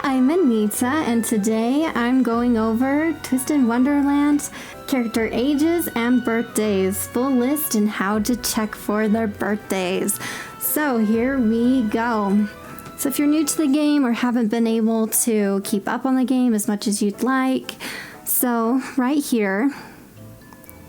I'm Anita, and today I'm going over Twisted Wonderland's character ages and birthdays, full list and how to check for their birthdays. So here we go. So if you're new to the game or haven't been able to keep up on the game as much as you'd like, so right here,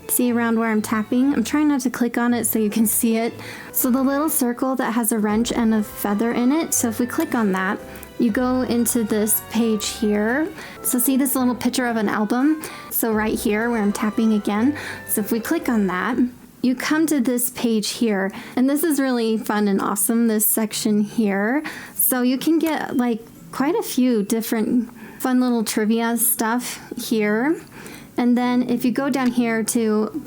see around where I'm tapping? I'm trying not to click on it so you can see it. So the little circle that has a wrench and a feather in it, so if we click on that, you go into this page here. So see this little picture of an album? So right here where I'm tapping again. So if we click on that, you come to this page here. And this is really fun and awesome, this section here. So you can get like quite a few different fun little trivia stuff here. And then if you go down here to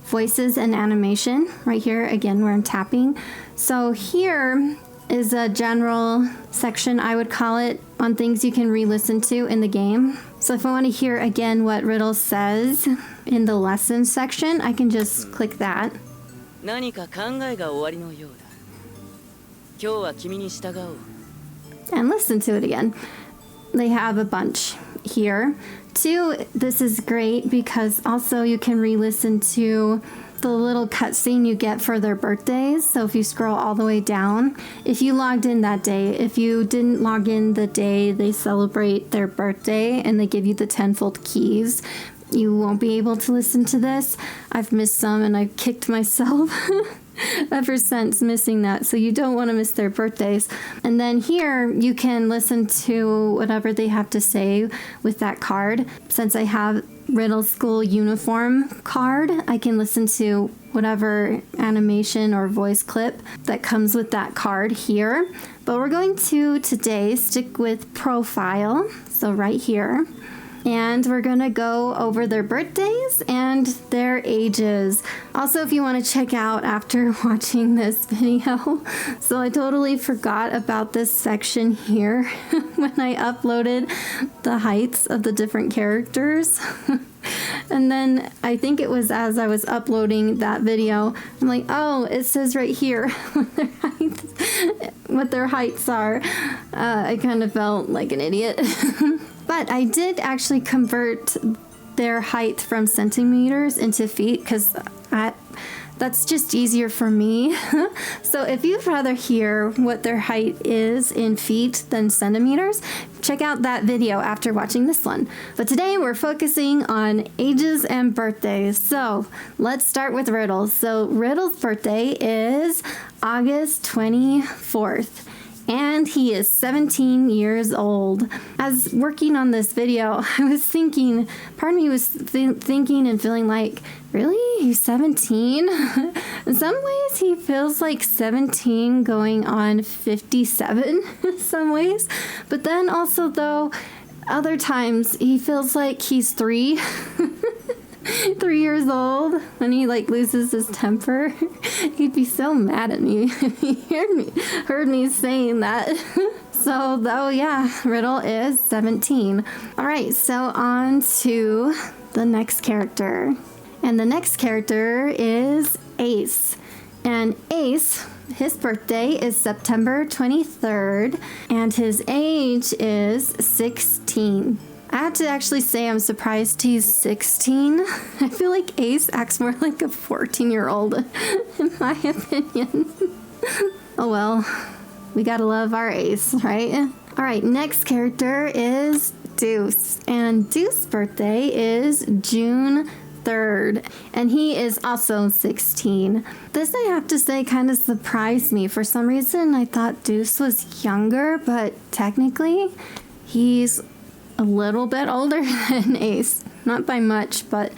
voices and animation, right here again where I'm tapping. So here is a general section, I would call it, on things you can re-listen to in the game. So if I want to hear again what Riddle says in the lesson section, I can just click that. And listen to it again. They have a bunch here. Two, this is great because also you can re-listen to the little cutscene you get for their birthdays. So if you scroll all the way down, if you logged in that day, if you didn't log in the day they celebrate their birthday and they give you the tenfold keys, you won't be able to listen to this. I've missed some and I've kicked myself ever since missing that. So you don't want to miss their birthdays. And then here you can listen to whatever they have to say with that card. Since I have Riddle School uniform card, I can listen to whatever animation or voice clip that comes with that card here. But we're going to today stick with profile, so right here. And we're going to go over their birthdays and their ages. Also, if you want to check out after watching this video. So I totally forgot about this section here when I uploaded the heights of the different characters. And then I think it was as I was uploading that video, I'm like, oh, it says right here what their heights are. I kind of felt like an idiot. But I did actually convert their height from centimeters into feet because that's just easier for me. So if you'd rather hear what their height is in feet than centimeters, check out that video after watching this one. But today we're focusing on ages and birthdays. So let's start with Riddle. So Riddle's birthday is August 24th. And he is 17 years old. As working on this video, I was thinking, part of me was thinking and feeling like, really? He's 17? In some ways, he feels like 17 going on 57 in some ways. But then also, though, other times, he feels like he's 3. 3 years old when he like loses his temper. He'd be so mad at me if he heard me saying that. So though, yeah, Riddle is 17. All right, so on to the next character. And the next character is Ace. And Ace, his birthday is September 23rd, and his age is 16. I have to actually say I'm surprised he's 16. I feel like Ace acts more like a 14-year-old, in my opinion. Oh well, we gotta love our Ace, right? All right, next character is Deuce. And Deuce's birthday is June 3rd, and he is also 16. This, I have to say, kind of surprised me. For some reason, I thought Deuce was younger, but technically, he's a little bit older than Ace. Not by much, but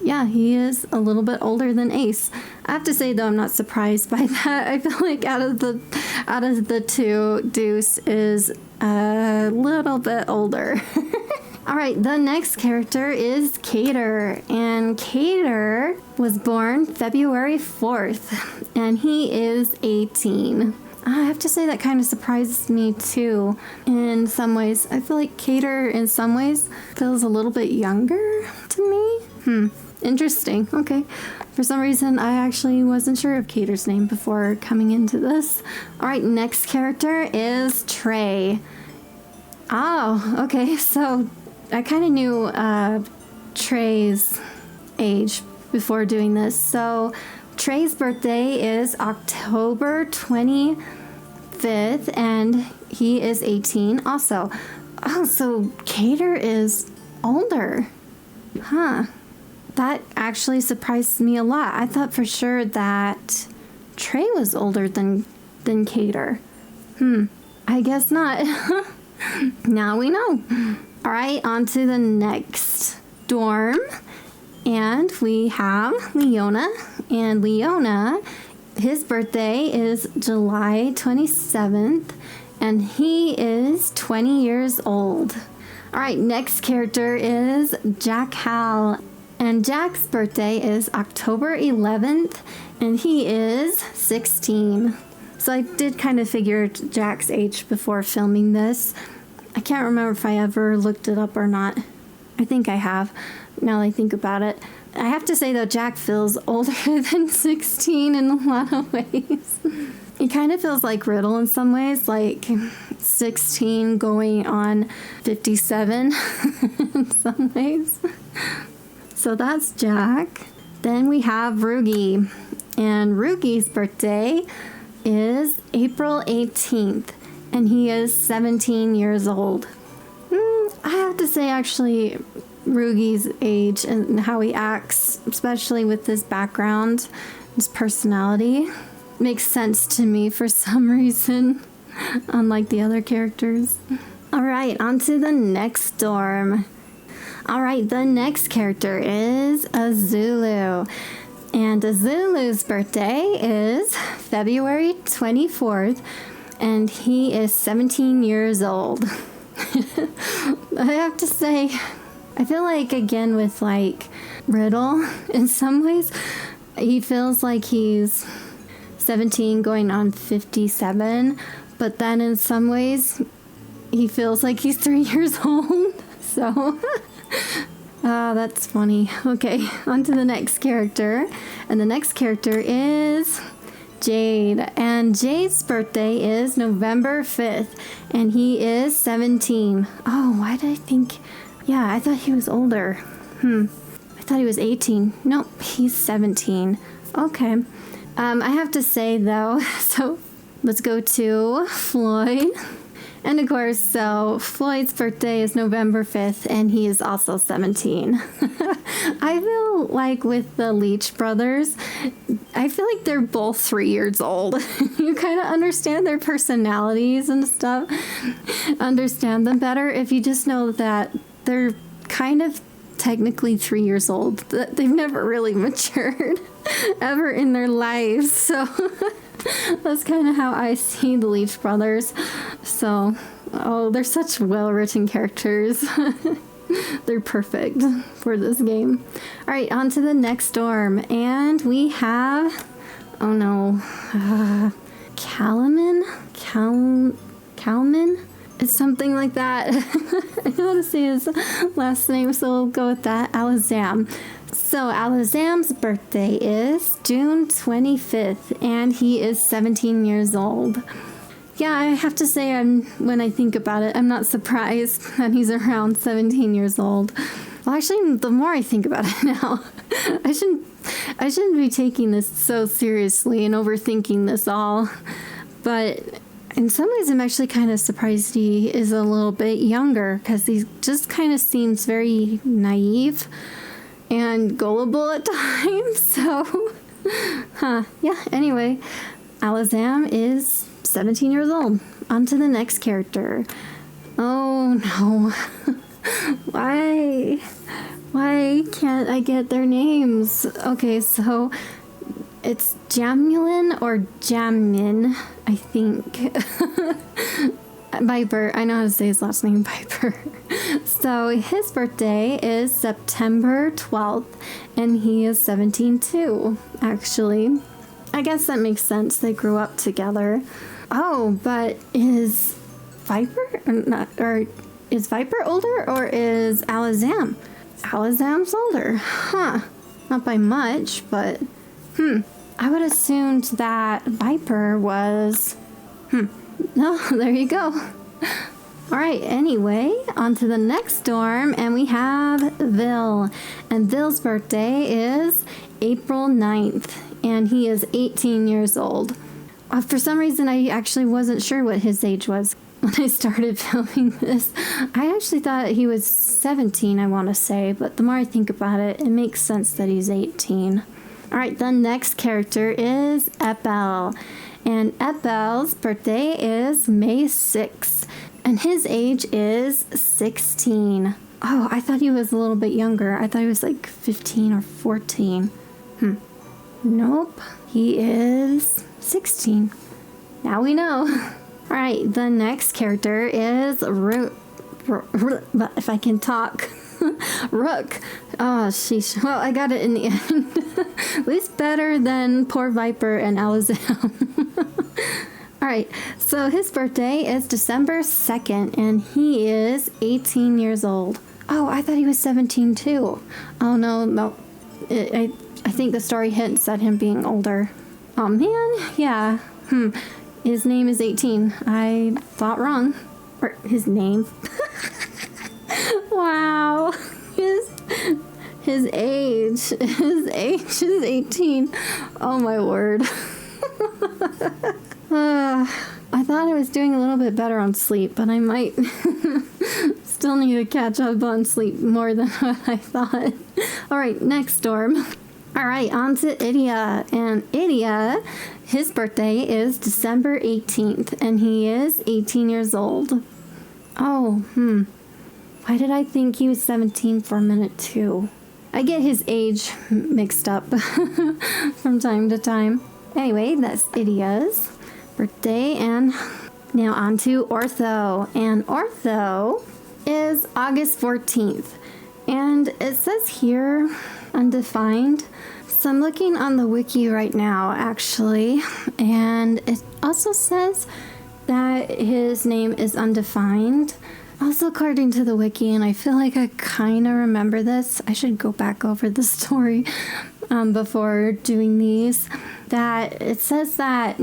yeah, he is a little bit older than Ace. I have to say, though, I'm not surprised by that. I feel like out of the two, Deuce is a little bit older. All right, the next character is Cater, and Cater was born February 4th, and he is 18. I have to say that kind of surprises me too in some ways. I feel like Cater in some ways feels a little bit younger to me. Interesting. Okay. For some reason, I actually wasn't sure of Cater's name before coming into this. All right, next character is Trey. Oh, okay. So I kind of knew Trey's age before doing this. So Trey's birthday is October 25th, and he is 18 also. Oh, so Cater is older. Huh. That actually surprised me a lot. I thought for sure that Trey was older than Cater. I guess not. Now we know. All right, on to the next dorm. And we have Leona. And Leona, his birthday is July 27th. And he is 20 years old. All right, next character is Jack Hal. And Jack's birthday is October 11th. And he is 16. So I did kind of figure Jack's age before filming this. I can't remember if I ever looked it up or not. I think I have, now that I think about it. I have to say, though, Jack feels older than 16 in a lot of ways. He kind of feels like Riddle in some ways, like 16 going on 57 in some ways. So that's Jack. Then we have Rugi. And Rugi's birthday is April 18th, and he is 17 years old. I have to say, actually, Rugi's age and how he acts, especially with his background, his personality, makes sense to me for some reason, unlike the other characters. All right, on to the next dorm. All right, the next character is Azulu. And Azulu's birthday is February 24th, and he is 17 years old. I have to say, I feel like, again, with like Riddle, in some ways, he feels like he's 17 going on 57, but then in some ways, he feels like he's 3 years old. So... that's funny. Okay, on to the next character. And the next character is Jade. And Jade's birthday is November 5th. And he is 17. Oh, why did I think... Yeah, I thought he was older. I thought he was 18. Nope, he's 17. Okay. I have to say, though, so let's go to Floyd. And of course, so Floyd's birthday is November 5th, and he is also 17. I feel like with the Leach brothers, I feel like they're both 3 years old. You kind of understand their personalities and stuff, understand them better if you just know that they're kind of technically 3 years old. They've never really matured ever in their lives, so... That's kind of how I see the Leaf brothers. So, they're such well-written characters. They're perfect for this game. All right, on to the next dorm. And we have, oh no, Calman? It's something like that. I don't know how to say his last name, so we'll go with that. Alazam. So Alazam's birthday is June 25th, and he is 17 years old. Yeah, I have to say, when I think about it, I'm not surprised that he's around 17 years old. Well, actually, the more I think about it now, I shouldn't be taking this so seriously and overthinking this all. But in some ways, I'm actually kind of surprised he is a little bit younger, because he just kind of seems very naive and gullible at times. So, yeah, anyway, Alazam is 17 years old. On to the next character. Oh, no. Why can't I get their names? Okay, so it's Jamulin or Jamin, I think. Viper. I know how to say his last name, Viper. So his birthday is September 12th, and he is 17 too, actually. I guess that makes sense. They grew up together. Oh, but is Viper is Viper older, or is Alazam? Alazam's older. Not by much, but I would assumed that Viper was No, there you go. All right, anyway, on to the next dorm, and we have Vil. And Vil's birthday is April 9th, and he is 18 years old. For some reason, I actually wasn't sure what his age was when I started filming this. I actually thought he was 17, I want to say, but the more I think about it, it makes sense that he's 18. All right, the next character is Epel. And Epel's birthday is May 6th, and his age is 16. Oh, I thought he was a little bit younger. I thought he was like 15 or 14. Nope, he is 16. Now we know. All right, the next character is Rook. If I can talk. Rook. Oh, sheesh. Well, I got it in the end. At least better than poor Viper and Alazam. All right, so his birthday is December 2nd, and he is 18 years old. Oh, I thought he was 17 too. Oh, no. I think the story hints at him being older. Oh, man. Yeah. His name is 18. I thought wrong. Or his name. Wow. His age is 18. Oh, my word. I thought I was doing a little bit better on sleep, but I might still need to catch up on sleep more than what I thought. All right, next dorm. All right, on to Idia. And Idia, his birthday is December 18th, and he is 18 years old. Oh, Why did I think he was 17 for a minute too? I get his age mixed up from time to time. Anyway, that's Idia's birthday, and now on to Ortho. And Ortho is August 14th, and it says here undefined. So I'm looking on the wiki right now, actually, and it also says that his name is undefined. Also, according to the wiki, and I feel like I kind of remember this. I should go back over the story before doing these. That it says that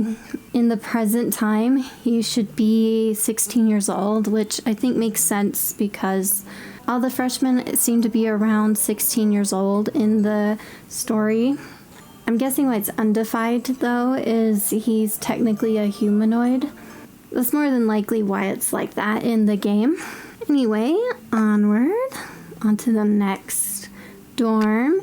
in the present time, he should be 16 years old, which I think makes sense because all the freshmen seem to be around 16 years old in the story. I'm guessing why it's undefined, though, is he's technically a humanoid. That's more than likely why it's like that in the game. Anyway, onward, onto the next dorm.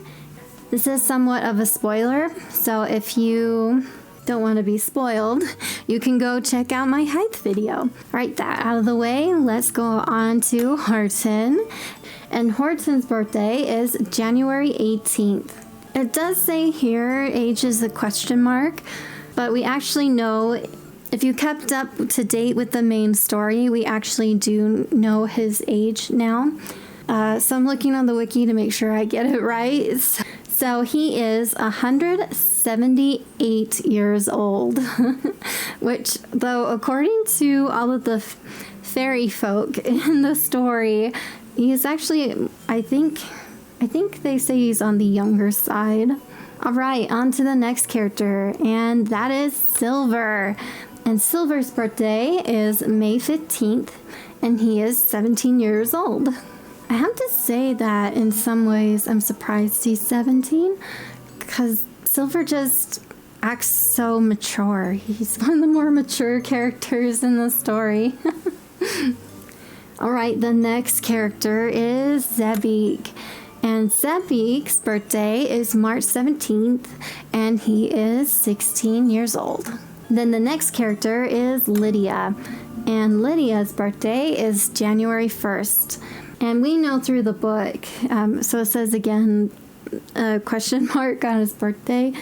This is somewhat of a spoiler, so if you don't want to be spoiled, you can go check out my height video. All right, that out of the way, let's go on to Horton. And Horton's birthday is January 18th. It does say here age is a question mark, but we actually know. If you kept up to date with the main story, we actually do know his age now. So I'm looking on the wiki to make sure I get it right. So he is 178 years old, which, though, according to all of the fairy folk in the story, he's actually, I think they say he's on the younger side. All right, on to the next character, and that is Silver. And Silver's birthday is May 15th, and he is 17 years old. I have to say that in some ways I'm surprised he's 17, because Silver just acts so mature. He's one of the more mature characters in the story. All right, the next character is Zebik. And Zebik's birthday is March 17th, and he is 16 years old. Then the next character is Lydia, and Lydia's birthday is January 1st. And we know through the book, so it says again, a question mark on his birthday,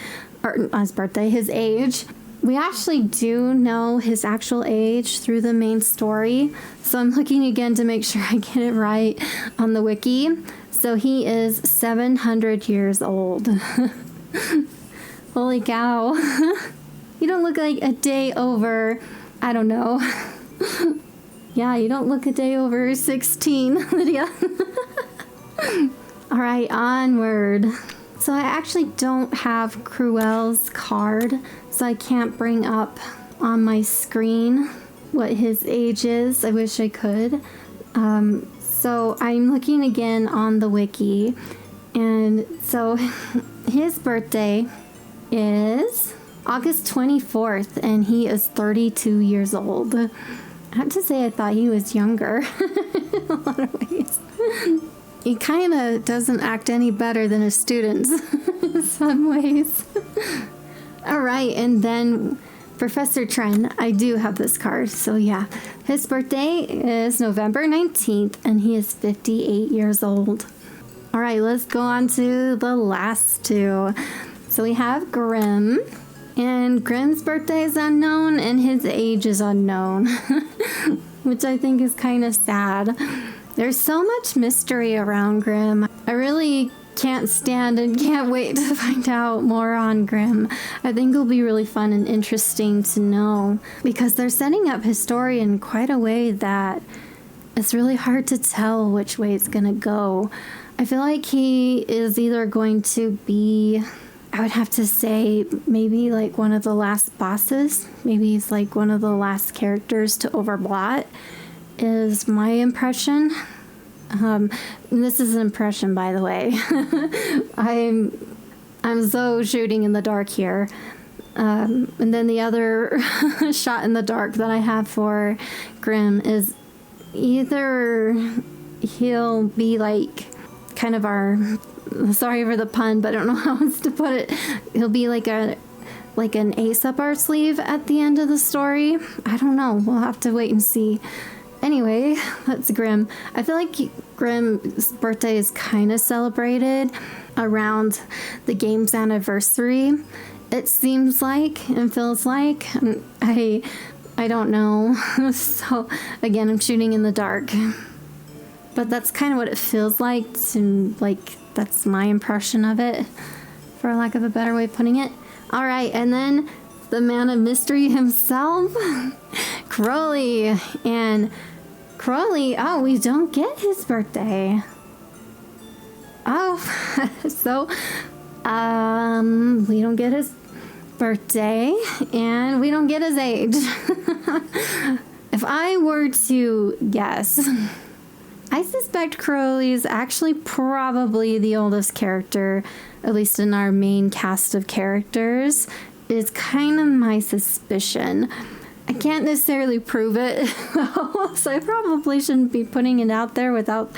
or on his birthday, his age. We actually do know his actual age through the main story, so I'm looking again to make sure I get it right on the wiki. So he is 700 years old. Holy cow. You don't look like a day over, I don't know. Yeah, you don't look a day over 16, Lydia. All right, onward. So I actually don't have Cruel's card, so I can't bring up on my screen what his age is. I wish I could. So I'm looking again on the wiki, and so his birthday is August 24th, and he is 32 years old. I have to say I thought he was younger in a lot of ways. He kind of doesn't act any better than his students in some ways. All right, and then Professor Tren, I do have this card, so yeah. His birthday is November 19th, and he is 58 years old. All right, let's go on to the last two. So we have Grimm, and Grimm's birthday is unknown, and his age is unknown, which I think is kind of sad. There's so much mystery around Grimm. I really can't stand and can't wait to find out more on Grimm. I think it'll be really fun and interesting to know, because they're setting up his story in quite a way that it's really hard to tell which way it's gonna go. I feel like he is either going to be, I would have to say, maybe like one of the last bosses. Maybe he's like one of the last characters to overblot, is my impression. This is an impression, by the way. I'm so shooting in the dark here. And then the other shot in the dark that I have for Grimm is either he'll be like kind of our, sorry for the pun, but I don't know how else to put it. He'll be like an ace up our sleeve at the end of the story. I don't know. We'll have to wait and see. Anyway, that's Grimm. I feel like Grimm's birthday is kind of celebrated around the game's anniversary. It seems like and feels like. I don't know. So again, I'm shooting in the dark. But that's kind of what it feels like, and like that's my impression of it, for lack of a better way of putting it. All right, and then the man of mystery himself, Crowley. And Crowley, oh, we don't get his birthday. Oh, so we don't get his birthday, and we don't get his age. If I were to guess, I suspect Crowley's actually probably the oldest character, at least in our main cast of characters. It's kind of my suspicion. I can't necessarily prove it, so I probably shouldn't be putting it out there without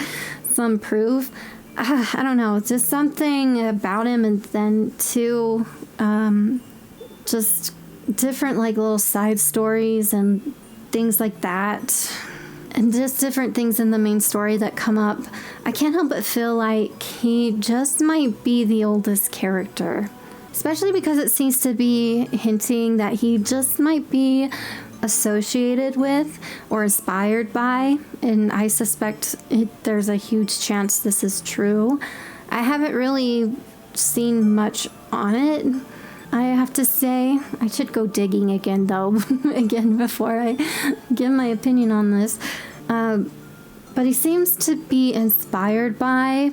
some proof. I don't know, it's just something about him, and then too, just different like little side stories and things like that, and just different things in the main story that come up. I can't help but feel like he just might be the oldest character. Especially because it seems to be hinting that he just might be associated with or inspired by, and I suspect there's a huge chance this is true. I haven't really seen much on it, I have to say. I should go digging again, though, before I give my opinion on this. But he seems to be inspired by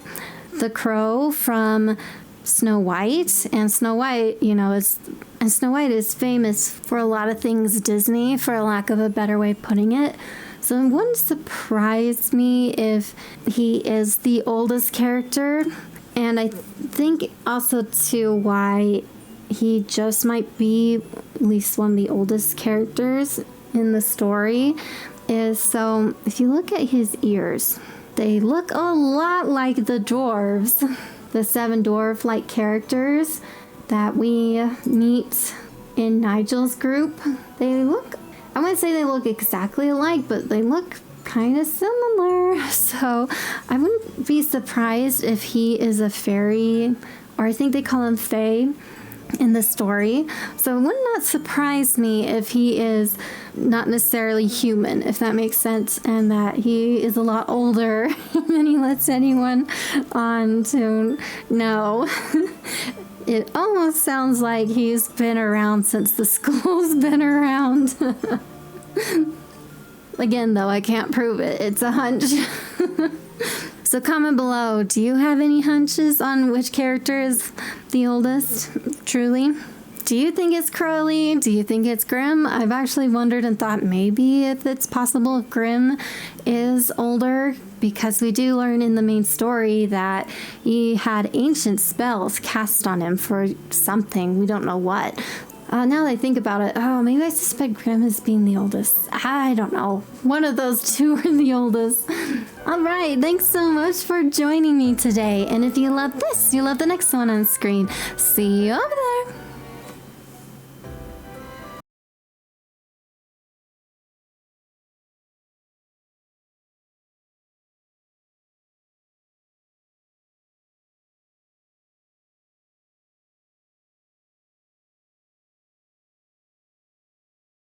the crow from Snow White, and Snow White, Snow White is famous for a lot of things Disney, for lack of a better way of putting it. So it wouldn't surprise me if he is the oldest character, and I think also too why he just might be at least one of the oldest characters in the story is, so if you look at his ears, they look a lot like the dwarves. The 7 dwarf-like characters that we meet in Nigel's group. They look, I wouldn't say they look exactly alike, but they look kind of similar. So I wouldn't be surprised if he is a fairy, or I think they call him Fae in the story. So it would not surprise me if he is not necessarily human, if that makes sense, and that he is a lot older than he lets anyone on to know. It almost sounds like he's been around since the school's been around. Again, though, I can't prove it. It's a hunch. So comment below, do you have any hunches on which character is the oldest, truly? Do you think it's Crowley? Do you think it's Grimm? I've actually wondered and thought maybe if it's possible Grimm is older, because we do learn in the main story that he had ancient spells cast on him for something. We don't know what. Now that I think about it, maybe I suspect Grimm as being the oldest. I don't know. One of those two are the oldest. All right, thanks so much for joining me today. And if you love this, you love the next one on screen. See you over there.